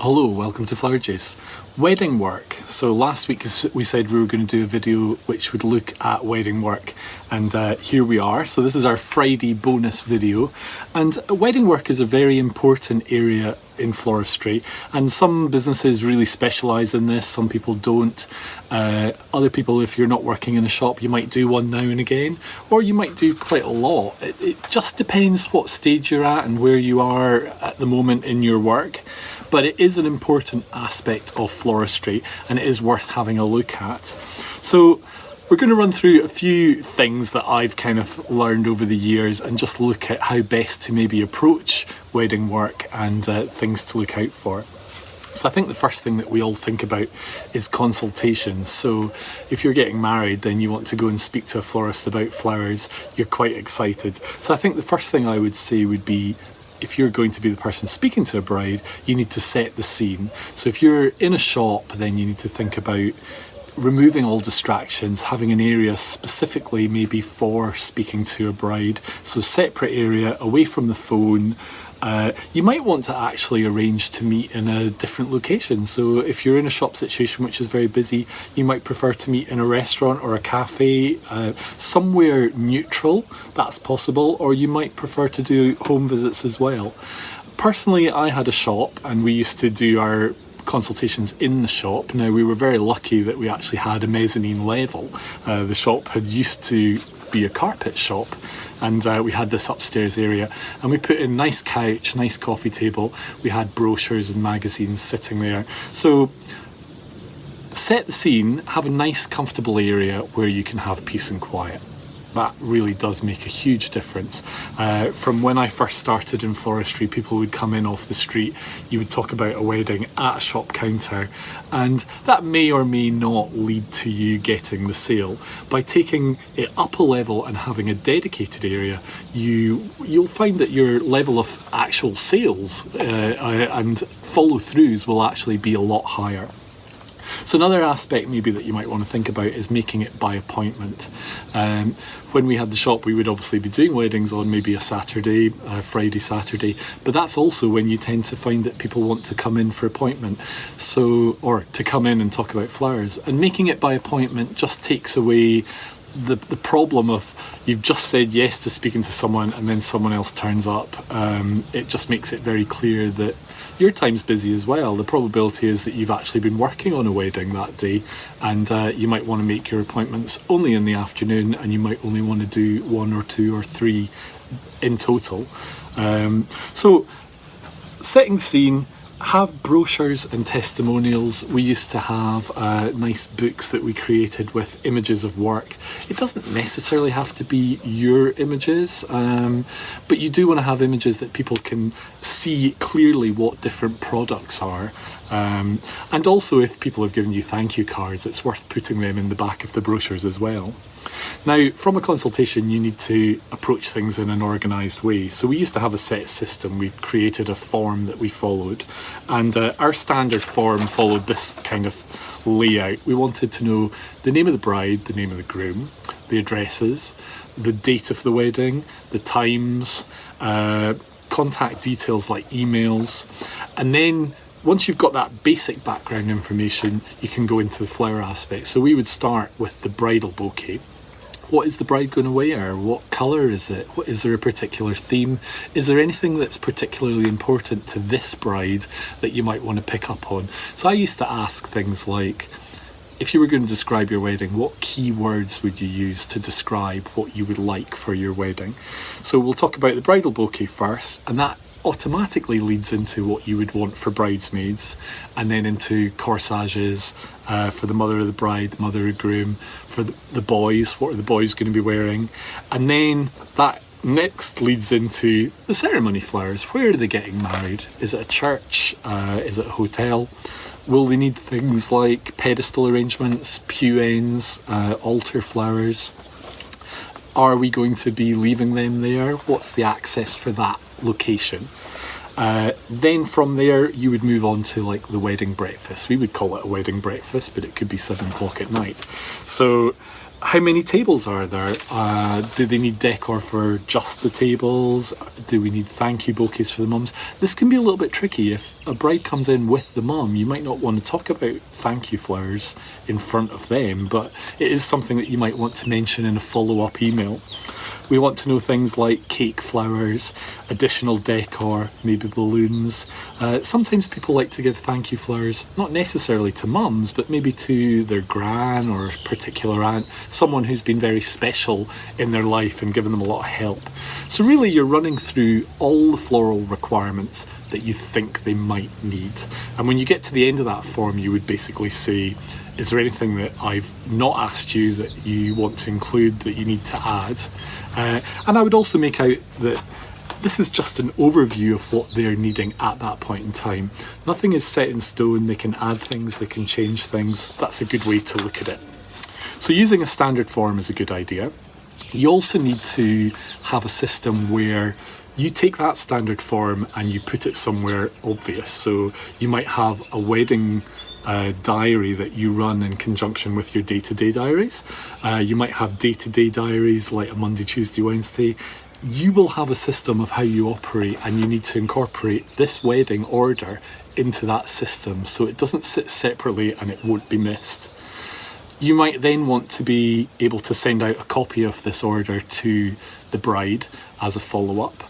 Hello, welcome to Flower Joos. Wedding work. So last week we said we were going to do a video which would look at wedding work, and here we are. So this is our Friday bonus video, and wedding work is a very important area in floristry, and some businesses really specialise in this, some people don't. Other people, if you're not working in a shop, you might do one now and again, or you might do quite a lot. It just depends what stage you're at and where you are at the moment in your work. But it is an important aspect of floristry and it is worth having a look at. So we're going to run through a few things that I've kind of learned over the years and just look at how best to maybe approach wedding work and things to look out for. So I think the first thing that we all think about is consultations. So if you're getting married, then you want to go and speak to a florist about flowers, you're quite excited. So I think the first thing I would say would be, if you're going to be the person speaking to a bride, you need to set the scene. So if you're in a shop, then you need to think about removing all distractions, having an area specifically maybe for speaking to a bride. So separate area, away from the phone. You might want to actually arrange to meet in a different location. So if you're in a shop situation which is very busy, you might prefer to meet in a restaurant or a cafe, somewhere neutral, that's possible, or you might prefer to do home visits as well. Personally, I had a shop and we used to do our consultations in the shop. Now, we were very lucky that we actually had a mezzanine level. The shop had used to be a carpet shop, and we had this upstairs area, and we put in nice couch, nice coffee table, we had brochures and magazines sitting there. So set the scene, have a nice comfortable area where you can have peace and quiet. That really does make a huge difference. From when I first started in floristry, people would come in off the street, you would talk about a wedding at a shop counter, and that may or may not lead to you getting the sale. By taking it up a level and having a dedicated area, you'll find that your level of actual sales and follow-throughs will actually be a lot higher. So another aspect maybe that you might want to think about is making it by appointment. When we had the shop, we would obviously be doing weddings on maybe a Saturday, Friday, Saturday, but that's also when you tend to find that people want to come in for appointment, or to come in and talk about flowers. And making it by appointment just takes away the problem of you've just said yes to speaking to someone and then someone else turns up. It just makes it very clear that your time's busy as well. The probability is that you've actually been working on a wedding that day, and you might want to make your appointments only in the afternoon, and you might only want to do 1 or 2 or 3 in total. So setting the scene, have brochures and testimonials. We used to have nice books that we created with images of work. It doesn't necessarily have to be your images, but you do want to have images that people can see clearly what different products are. And also, if people have given you thank you cards, it's worth putting them in the back of the brochures as well. Now, from a consultation, you need to approach things in an organised way. So we used to have a set system. We created a form that we followed, and our standard form followed this kind of layout. We wanted to know the name of the bride, the name of the groom, the addresses, the date of the wedding, the times, contact details like emails, and then once you've got that basic background information, you can go into the flower aspect. So we would start with the bridal bouquet. What is the bride going to wear? What colour is it? Is there a particular theme? Is there anything that's particularly important to this bride that you might want to pick up on? So I used to ask things like, if you were going to describe your wedding, what key words would you use to describe what you would like for your wedding? So we'll talk about the bridal bouquet first, and that automatically leads into what you would want for bridesmaids, and then into corsages for the mother of the bride, the mother of the groom, for the boys, what are the boys going to be wearing, and then that next leads into the ceremony flowers. Where are they getting married? Is it a church? Is it a hotel? Will they need things like pedestal arrangements, pew ends, altar flowers? Are we going to be leaving them there? What's the access for that location? Then from there you would move on to like the wedding breakfast. We would call it a wedding breakfast, but it could be 7 o'clock at night. So How many tables are there? Do they need decor for just the tables? Do we need thank you bouquets for the mums? This can be a little bit tricky. If a bride comes in with the mum, you might not want to talk about thank you flowers in front of them, but it is something that you might want to mention in a follow-up email. We want to know things like cake flowers, additional decor, maybe balloons. Sometimes people like to give thank you flowers, not necessarily to mums, but maybe to their gran or a particular aunt, someone who's been very special in their life and given them a lot of help. So really you're running through all the floral requirements that you think they might need. And when you get to the end of that form, you would basically say, is there anything that I've not asked you that you want to include that you need to add? And I would also make out that this is just an overview of what they're needing at that point in time. Nothing is set in stone. They can add things, they can change things. That's a good way to look at it. So using a standard form is a good idea. You also need to have a system where you take that standard form and you put it somewhere obvious. So you might have a wedding diary that you run in conjunction with your day-to-day diaries. You might have day-to-day diaries like a Monday, Tuesday, Wednesday. You will have a system of how you operate, and you need to incorporate this wedding order into that system so it doesn't sit separately and it won't be missed. You might then want to be able to send out a copy of this order to the bride as a follow-up.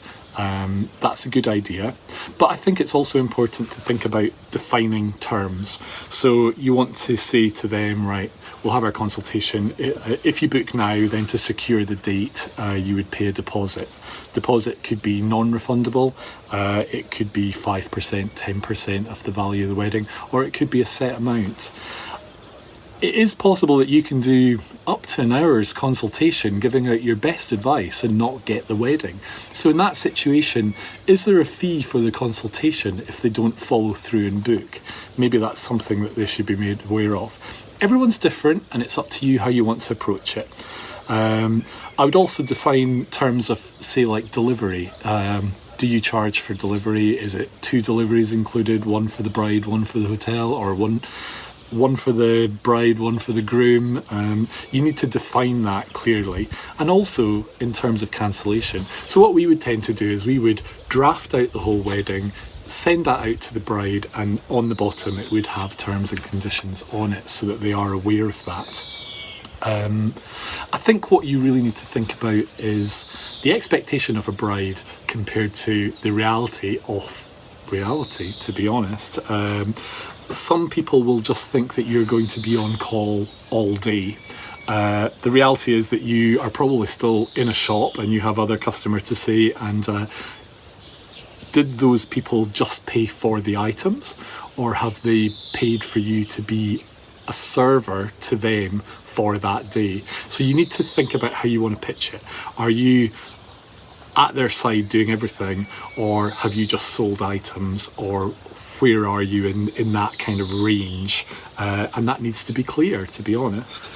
That's a good idea, but I think it's also important to think about defining terms. So you want to say to them, right, we'll have our consultation. If you book now, then to secure the date, you would pay a deposit. Deposit could be non-refundable, it could be 5%, 10% of the value of the wedding, or it could be a set amount. It is possible that you can do up to an hour's consultation giving out your best advice and not get the wedding. So in that situation, is there a fee for the consultation if they don't follow through and book? Maybe that's something that they should be made aware of. Everyone's different and it's up to you how you want to approach it. I would also define terms of, say, like delivery. Do you charge for delivery? Is it 2 deliveries included, one for the bride, one for the hotel, or one for the bride, one for the groom? You need to define that clearly. And also in terms of cancellation. So what we would tend to do is we would draft out the whole wedding, send that out to the bride, and on the bottom it would have terms and conditions on it so that they are aware of that. I think what you really need to think about is the expectation of a bride compared to the reality of reality, to be honest. Some people will just think that you're going to be on call all day. The reality is that you are probably still in a shop and you have other customers to see, and did those people just pay for the items, or have they paid for you to be a server to them for that day? So you need to think about how you want to pitch it. Are you at their side doing everything, or have you just sold items, or where are you in that kind of range? And that needs to be clear, to be honest.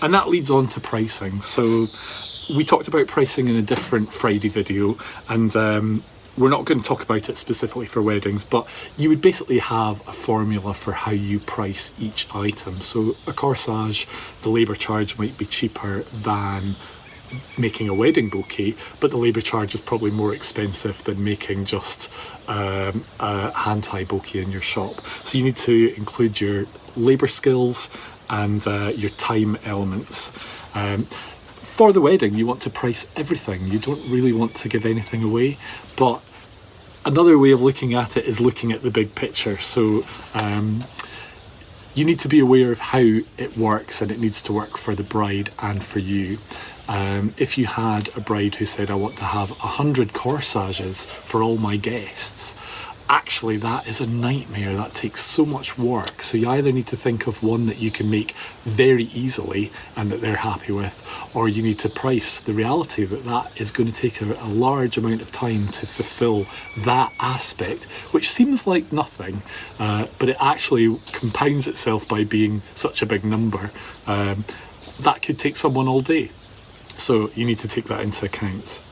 And that leads on to pricing. So we talked about pricing in a different Friday video, and we're not going to talk about it specifically for weddings, but you would basically have a formula for how you price each item. So a corsage, the labour charge might be cheaper than making a wedding bouquet, but the labour charge is probably more expensive than making just a hand tie bouquet in your shop. So you need to include your labour skills and your time elements. For the wedding, you want to price everything. You don't really want to give anything away, but another way of looking at it is looking at the big picture. So you need to be aware of how it works, and it needs to work for the bride and for you. If you had a bride who said, I want to have 100 corsages for all my guests, actually that is a nightmare. That takes so much work. So you either need to think of one that you can make very easily and that they're happy with, or you need to price the reality that that is going to take a large amount of time to fulfill that aspect, which seems like nothing, but it actually compounds itself by being such a big number. That could take someone all day. So you need to take that into account.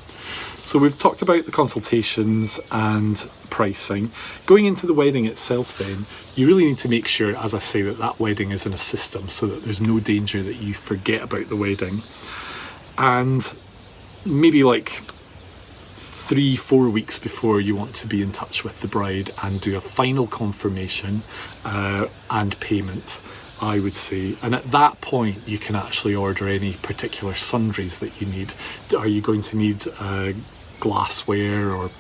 So we've talked about the consultations and pricing. Going into the wedding itself then, you really need to make sure, as I say, that that wedding is in a system so that there's no danger that you forget about the wedding. And maybe like 3-4 weeks before, you want to be in touch with the bride and do a final confirmation and payment, I would say. And at that point you can actually order any particular sundries that you need. Are you going to need glassware or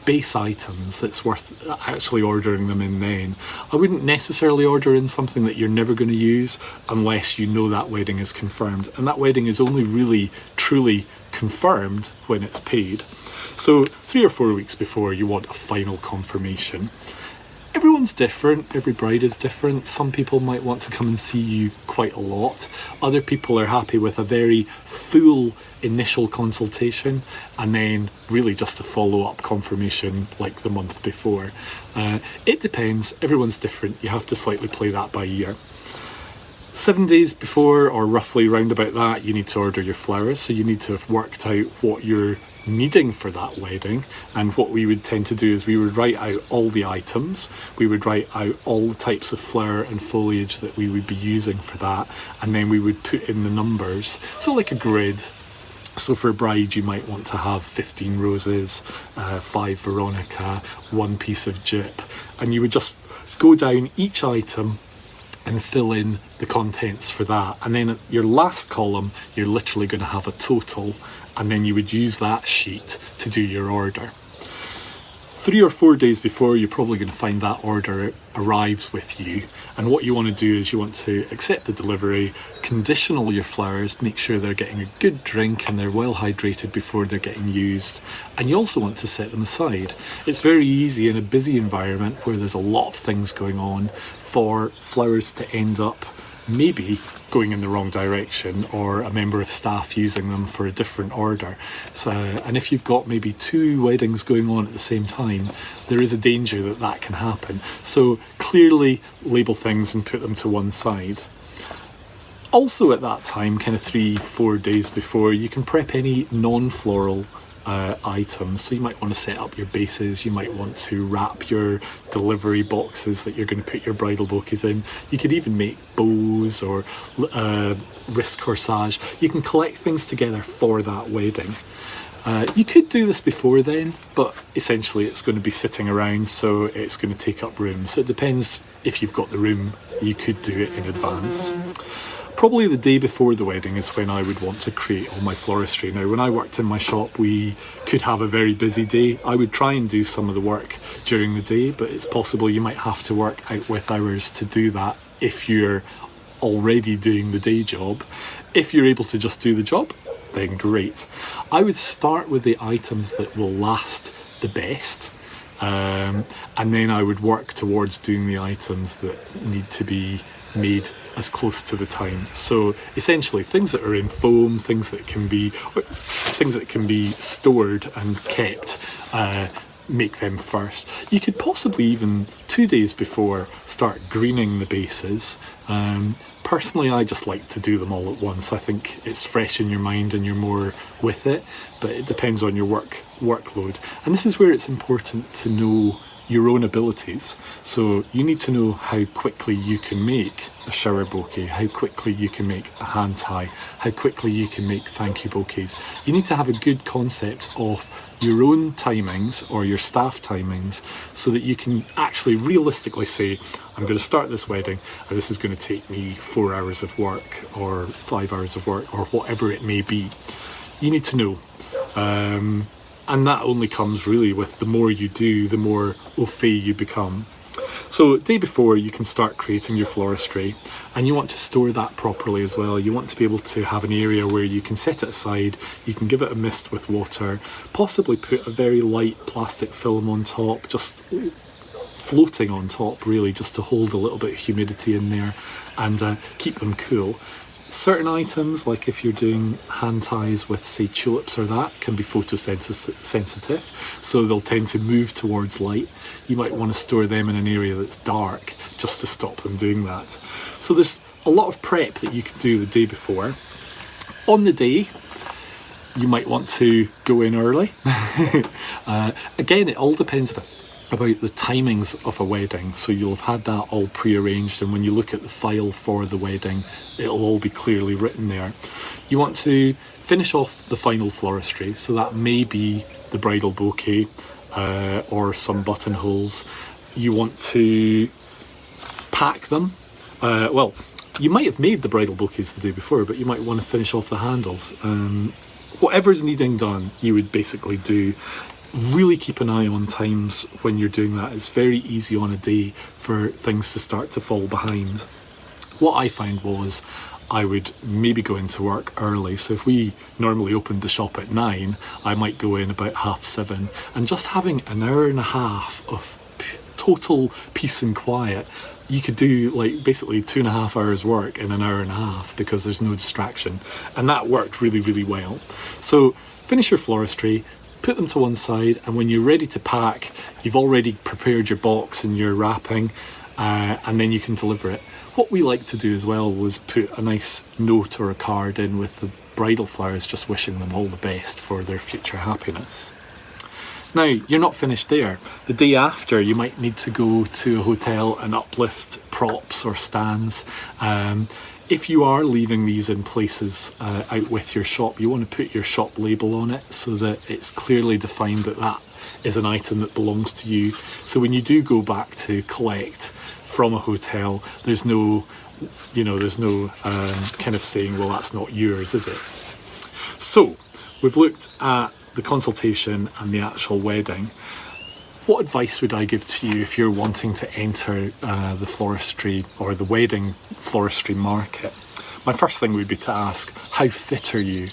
base items? It's worth actually ordering them in then. I wouldn't necessarily order in something that you're never going to use unless you know that wedding is confirmed, and that wedding is only really truly confirmed when it's paid. So 3 or 4 weeks before, you want a final confirmation. Everyone's different, every bride is different. Some people might want to come and see you quite a lot. Other people are happy with a very full initial consultation and then really just a follow-up confirmation like the month before. It depends, everyone's different. You have to slightly play that by ear. 7 days before, or roughly round about that, you need to order your flowers. So you need to have worked out what you're needing for that wedding. And what we would tend to do is we would write out all the items, we would write out all the types of flower and foliage that we would be using for that, and then we would put in the numbers, so like a grid. So for a bride you might want to have 15 roses, 5 veronica, 1 piece of gyp, and you would just go down each item and fill in the contents for that. And then at your last column, you're literally going to have a total, and then you would use that sheet to do your order. 3 or 4 days before, you're probably going to find that order arrives with you. And what you want to do is you want to accept the delivery, conditional your flowers, make sure they're getting a good drink and they're well hydrated before they're getting used. And you also want to set them aside. It's very easy in a busy environment where there's a lot of things going on for flowers to end up maybe going in the wrong direction, or a member of staff using them for a different order. So, and if you've got maybe 2 weddings going on at the same time, there is a danger that that can happen. So clearly label things and put them to one side. Also at that time, kind of 3-4 days before, you can prep any non-floral items. So you might want to set up your bases, you might want to wrap your delivery boxes that you're going to put your bridal bouquets in. You could even make bows or wrist corsage. You can collect things together for that wedding. You could do this before then, but essentially it's going to be sitting around, so it's going to take up room. So it depends. If you've got the room, you could do it in advance. Probably the day before the wedding is when I would want to create all my floristry. Now, when I worked in my shop, we could have a very busy day. I would try and do some of the work during the day, but it's possible you might have to work out with hours to do that if you're already doing the day job. If you're able to just do the job, then great. I would start with the items that will last the best, and then I would work towards doing the items that need to be made as close to the time. So essentially things that are in foam, things that can be stored and kept, make them first. You could possibly even 2 days before start greening the bases. Personally, I just like to do them all at once. I think it's fresh in your mind and you're more with it, but it depends on your workload. And this is where it's important to know your own abilities. So you need to know how quickly you can make a shower bouquet, how quickly you can make a hand tie, how quickly you can make thank you bouquets. You need to have a good concept of your own timings or your staff timings, so that you can actually realistically say, I'm going to start this wedding and this is going to take me 4 hours of work or 5 hours of work or whatever it may be. You need to know. And that only comes really with the more you do, the more au fait you become. So day before, you can start creating your floristry, and you want to store that properly as well. You want to be able to have an area where you can set it aside, you can give it a mist with water, possibly put a very light plastic film on top, just floating on top really, just to hold a little bit of humidity in there and keep them cool. Certain items, like if you're doing hand ties with, say, tulips or that, can be photosensitive, so they'll tend to move towards light. You might want to store them in an area that's dark just to stop them doing that. So there's a lot of prep that you can do the day before. On the day, You might want to go in early. Again, it all depends about the timings of a wedding. So you'll have had that all pre-arranged, and when you look at the file for the wedding, it'll all be clearly written there. You want to finish off the final floristry, so that may be the bridal bouquet or some buttonholes. You want to pack them. Well, you might have made the bridal bouquets the day before, but you might want to finish off the handles. Whatever's needing done, you would basically do. Really keep an eye on times when you're doing that. It's very easy on a day for things to start to fall behind. What I found was I would maybe go into work early. So if we normally opened the shop at 9, I might go in about 7:30, and just having an hour and a half of total peace and quiet. You could do like basically 2.5 hours work in an hour and a half because there's no distraction, and that worked really, really well. So finish your floristry, put them to one side, and when you're ready to pack, you've already prepared your box and your wrapping, and then you can deliver it. What we like to do as well was put a nice note or a card in with the bridal flowers, just wishing them all the best for their future happiness. Now, you're not finished there. The day after, you might need to go to a hotel and uplift props or stands. If you are leaving these in places out with your shop, you want to put your shop label on it so that it's clearly defined that that is an item that belongs to you. So when you do go back to collect from a hotel, there's no kind of saying, well, that's not yours, is it? So we've looked at the consultation and the actual wedding. What advice would I give to you if you're wanting to enter the floristry or the wedding floristry market? My first thing would be to ask, how fit are you?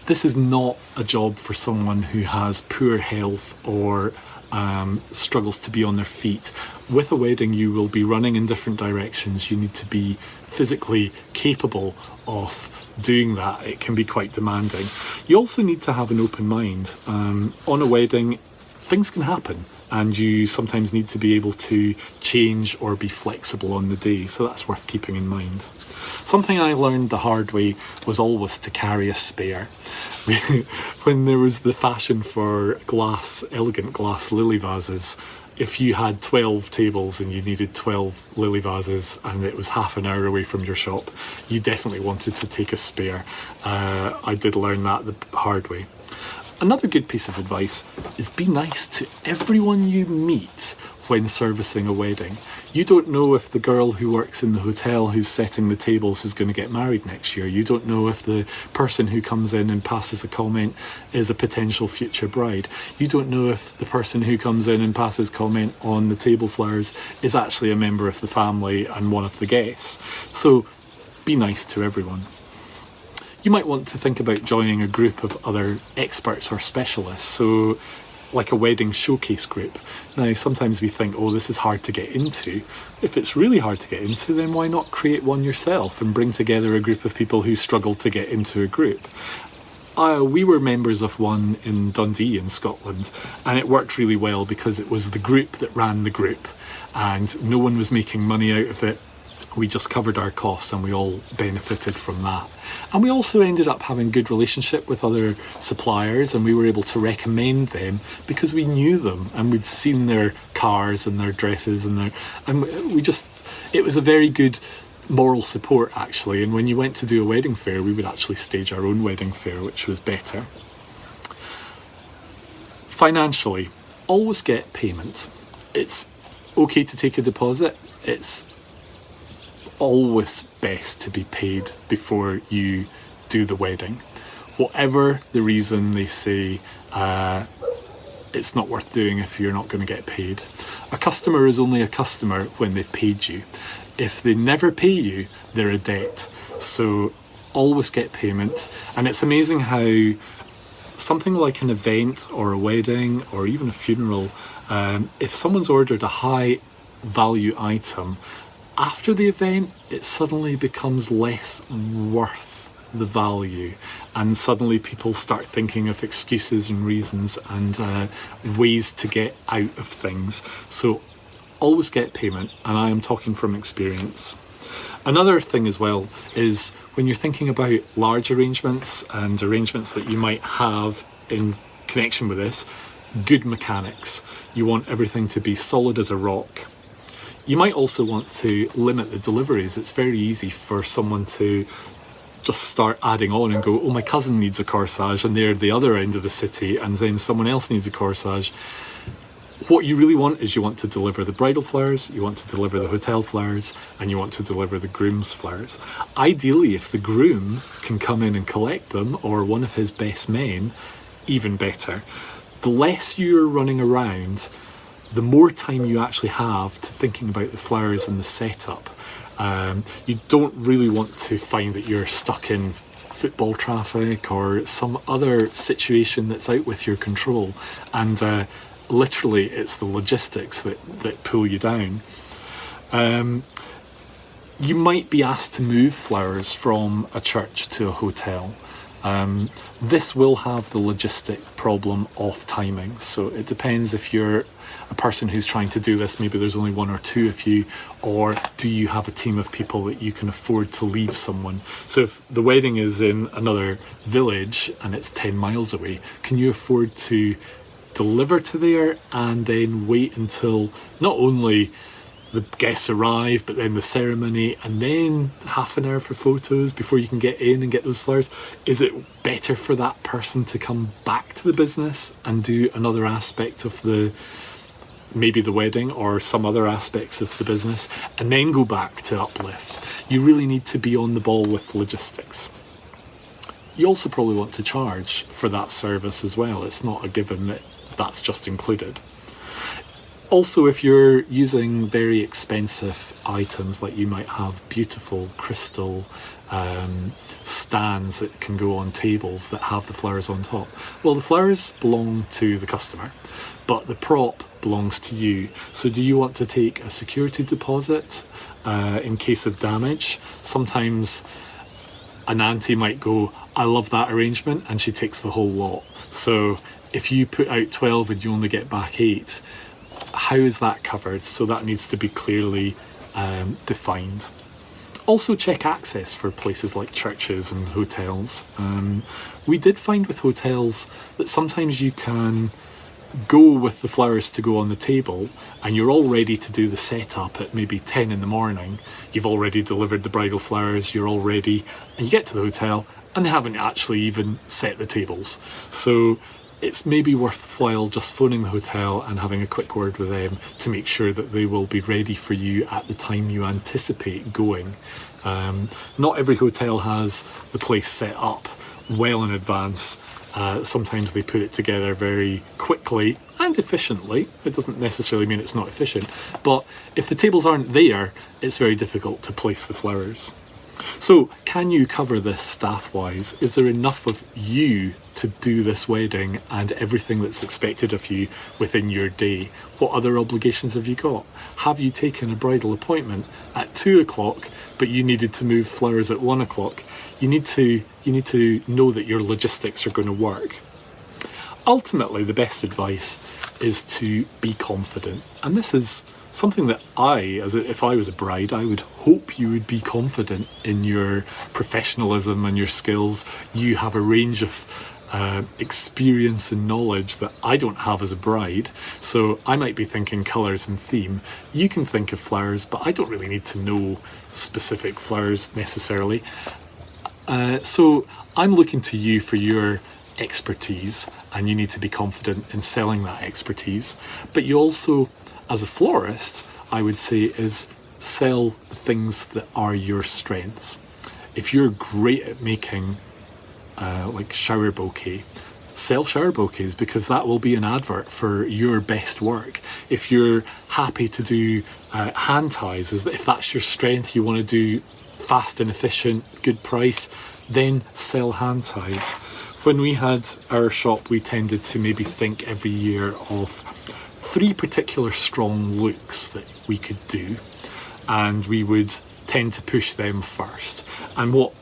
This is not a job for someone who has poor health or struggles to be on their feet. With a wedding, you will be running in different directions. You need to be physically capable of doing that. It can be quite demanding. You also need to have an open mind. On a wedding, things can happen, and you sometimes need to be able to change or be flexible on the day, so that's worth keeping in mind. Something I learned the hard way was always to carry a spare. When there was the fashion for elegant glass lily vases, if you had 12 tables and you needed 12 lily vases and it was half an hour away from your shop, you definitely wanted to take a spare. I did learn that the hard way. Another good piece of advice is be nice to everyone you meet when servicing a wedding. You don't know if the girl who works in the hotel who's setting the tables is going to get married next year. You don't know if the person who comes in and passes a comment is a potential future bride. You don't know if the person who comes in and passes comment on the table flowers is actually a member of the family and one of the guests. So be nice to everyone. You might want to think about joining a group of other experts or specialists, so like a wedding showcase group. Now, sometimes we think, oh, this is hard to get into. If it's really hard to get into, then why not create one yourself and bring together a group of people who struggle to get into a group? We were members of one in Dundee in Scotland, and it worked really well because it was the group that ran the group, and no one was making money out of it. We just covered our costs and we all benefited from that. And we also ended up having a good relationship with other suppliers, and we were able to recommend them because we knew them and we'd seen their cars and their dresses it was a very good moral support actually. And when you went to do a wedding fair, we would actually stage our own wedding fair, which was better. Financially, always get payment. It's okay to take a deposit. It's always best to be paid before you do the wedding. Whatever the reason, they say it's not worth doing if you're not going to get paid. A customer is only a customer when they've paid you. If they never pay you, they're a debt. So always get payment. And it's amazing how something like an event or a wedding or even a funeral, if someone's ordered a high value item, after the event, it suddenly becomes less worth the value, and suddenly people start thinking of excuses and reasons and ways to get out of things. So always get payment, and I am talking from experience. Another thing as well is when you're thinking about large arrangements and arrangements that you might have in connection with this, good mechanics. You want everything to be solid as a rock. You might also want to limit the deliveries. It's very easy for someone to just start adding on and go, oh, my cousin needs a corsage and they're the other end of the city, and then someone else needs a corsage. What you really want is you want to deliver the bridal flowers, you want to deliver the hotel flowers, and you want to deliver the groom's flowers. Ideally, if the groom can come in and collect them, or one of his best men, even better. The less you're running around, the more time you actually have to thinking about the flowers and the setup. You don't really want to find that you're stuck in football traffic or some other situation that's out with your control, and literally it's the logistics that pull you down. You might be asked to move flowers from a church to a hotel. This will have the logistic problem of timing, so it depends if you're a person who's trying to do this, maybe there's only one or two of you, or do you have a team of people that you can afford to leave someone? So if the wedding is in another village and it's 10 miles away, can you afford to deliver to there and then wait until not only the guests arrive, but then the ceremony, and then half an hour for photos before you can get in and get those flowers? Is it better for that person to come back to the business and do another aspect of maybe the wedding or some other aspects of the business, and then go back to uplift? You really need to be on the ball with logistics. You also probably want to charge for that service as well. It's not a given that that's just included. Also, if you're using very expensive items, like you might have beautiful crystal stands that can go on tables that have the flowers on top. Well, the flowers belong to the customer, but the prop belongs to you. So do you want to take a security deposit in case of damage? Sometimes an auntie might go, I love that arrangement, and she takes the whole lot. So if you put out 12 and you only get back 8, how is that covered? So that needs to be clearly defined. Also check access for places like churches and hotels. We did find with hotels that sometimes you can go with the flowers to go on the table and you're all ready to do the setup at maybe 10 in the morning. You've already delivered the bridal flowers, you're all ready, and you get to the hotel and they haven't actually even set the tables. So it's maybe worthwhile just phoning the hotel and having a quick word with them to make sure that they will be ready for you at the time you anticipate going. Not every hotel has the place set up well in advance. Sometimes they put it together very quickly and efficiently. It doesn't necessarily mean it's not efficient, but if the tables aren't there, it's very difficult to place the flowers. So can you cover this staff-wise? Is there enough of you to do this wedding and everything that's expected of you within your day? What other obligations have you got? Have you taken a bridal appointment at 2 o'clock, but you needed to move flowers at 1 o'clock? You need to know that your logistics are going to work. Ultimately, the best advice is to be confident. And this is something that if I was a bride, I would hope you would be confident in your professionalism and your skills. You have a range of experience and knowledge that I don't have as a bride. So I might be thinking colours and theme. You can think of flowers, but I don't really need to know specific flowers necessarily. So I'm looking to you for your expertise, and you need to be confident in selling that expertise. But you also, as a florist, I would say, is sell things that are your strengths. If you're great at making like shower bouquet, sell shower bouquets, because that will be an advert for your best work. If you're happy to do hand ties, if that's your strength, you want to do fast and efficient, good price, then sell hand ties. When we had our shop, we tended to maybe think every year of 3 particular strong looks that we could do, and we would tend to push them first. And what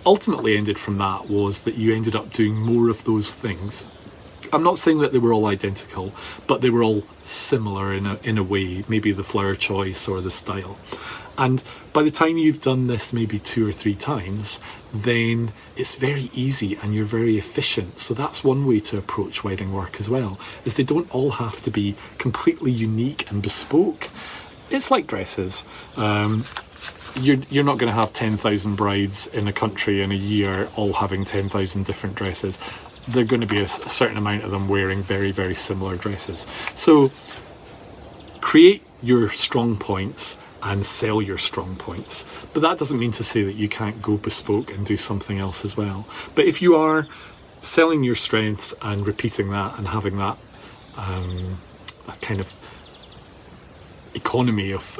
ultimately ended from that was that you ended up doing more of those things I'm not saying that they were all identical, but they were all similar in a way, maybe the flower choice or the style. And by the time you've done this maybe 2 or 3 times, then it's very easy and you're very efficient. So that's one way to approach wedding work as well, is they don't all have to be completely unique and bespoke. It's like dresses. You're not going to have 10,000 brides in a country in a year all having 10,000 different dresses. They're going to be a certain amount of them wearing very, very similar dresses. So create your strong points and sell your strong points. But that doesn't mean to say that you can't go bespoke and do something else as well. But if you are selling your strengths and repeating that and having that that kind of economy of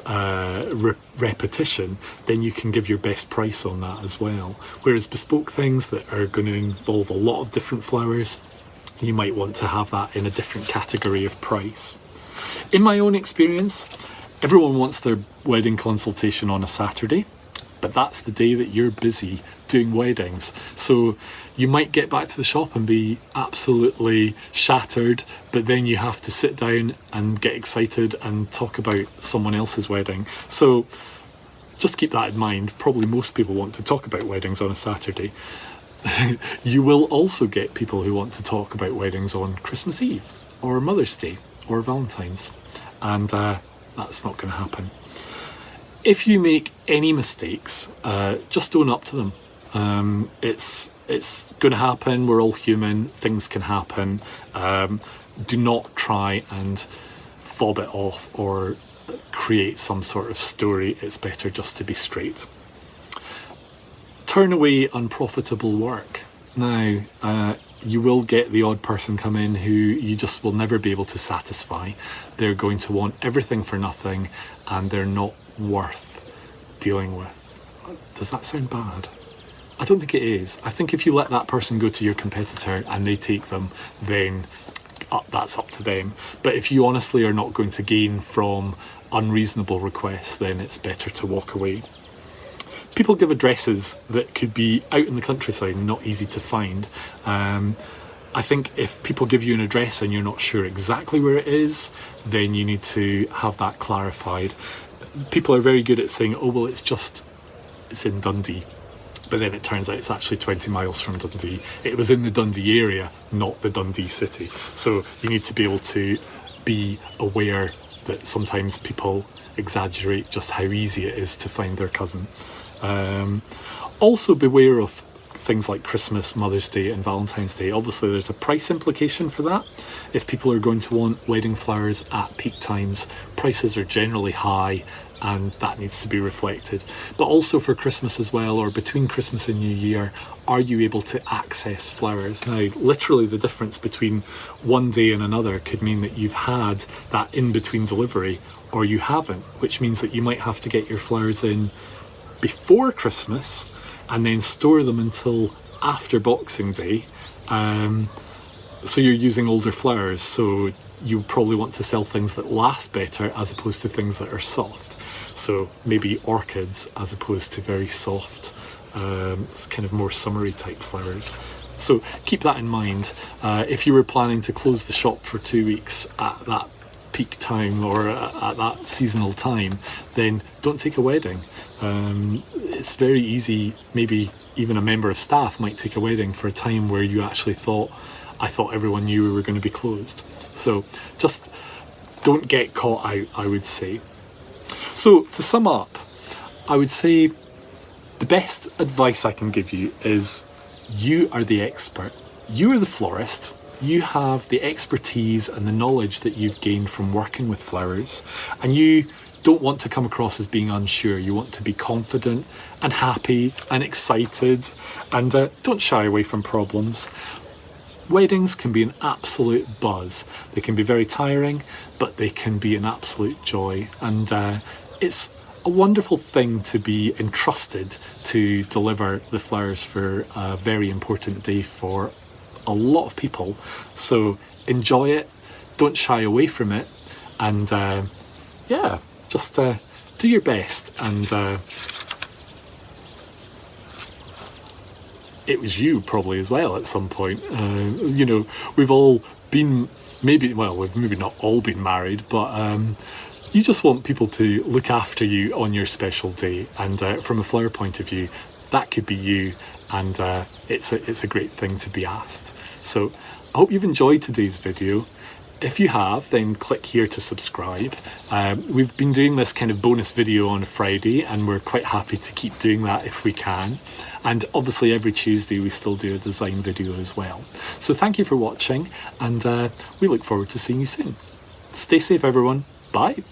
repetition, then you can give your best price on that as well. Whereas bespoke things that are going to involve a lot of different flowers, you might want to have that in a different category of price. In my own experience, everyone wants their wedding consultation on a Saturday, but that's the day that you're busy doing weddings. So you might get back to the shop and be absolutely shattered, but then you have to sit down and get excited and talk about someone else's wedding. So just keep that in mind. Probably most people want to talk about weddings on a Saturday. You will also get people who want to talk about weddings on Christmas Eve or Mother's Day or Valentine's, and that's not going to happen. If you make any mistakes, just own up to them. It's going to happen. We're all human. Things can happen. Do not try and fob it off or create some sort of story. It's better just to be straight. Turn away unprofitable work. Now, you will get the odd person come in who you just will never be able to satisfy. They're going to want everything for nothing and they're not worth dealing with. Does that sound bad? I don't think it is. I think if you let that person go to your competitor and they take them, then that's up to them. But if you honestly are not going to gain from unreasonable requests, then it's better to walk away. People give addresses that could be out in the countryside and not easy to find. I think if people give you an address and you're not sure exactly where it is, then you need to have that clarified. People are very good at saying, oh, well, it's in Dundee. But then it turns out it's actually 20 miles from Dundee. It was in the Dundee area, not the Dundee city. So you need to be able to be aware that sometimes people exaggerate just how easy it is to find their cousin. Also beware of things like Christmas, Mother's Day and Valentine's Day. Obviously there's a price implication for that. If people are going to want wedding flowers at peak times, prices are generally high and that needs to be reflected. But also for Christmas as well, or between Christmas and New Year, are you able to access flowers? Now, literally the difference between one day and another could mean that you've had that in-between delivery or you haven't, which means that you might have to get your flowers in before Christmas and then store them until after Boxing Day. So you're using older flowers, so you probably want to sell things that last better as opposed to things that are soft. So maybe orchids as opposed to very soft, kind of more summery type flowers. So keep that in mind. If you were planning to close the shop for 2 weeks at that peak time or at that seasonal time, then don't take a wedding. It's very easy, maybe even a member of staff might take a wedding for a time where you actually I thought everyone knew we were going to be closed. So just don't get caught out, I would say. So to sum up, I would say the best advice I can give you is you are the expert. You are the florist. You have the expertise and the knowledge that you've gained from working with flowers, and you don't want to come across as being unsure. You want to be confident and happy and excited, and don't shy away from problems. Weddings can be an absolute buzz. They can be very tiring, but they can be an absolute joy. And it's a wonderful thing to be entrusted to deliver the flowers for a very important day for a lot of people. So enjoy it, don't shy away from it, and just do your best. And it was you probably as well at some point. We've all been maybe, well, we've maybe not all been married, but you just want people to look after you on your special day. And from a flower point of view, that could be you, and it's a great thing to be asked. So I hope you've enjoyed today's video. If you have, then click here to subscribe. We've been doing this kind of bonus video on a Friday, and we're quite happy to keep doing that if we can. And obviously every Tuesday we still do a design video as well. So thank you for watching, and we look forward to seeing you soon. Stay safe, everyone. Bye.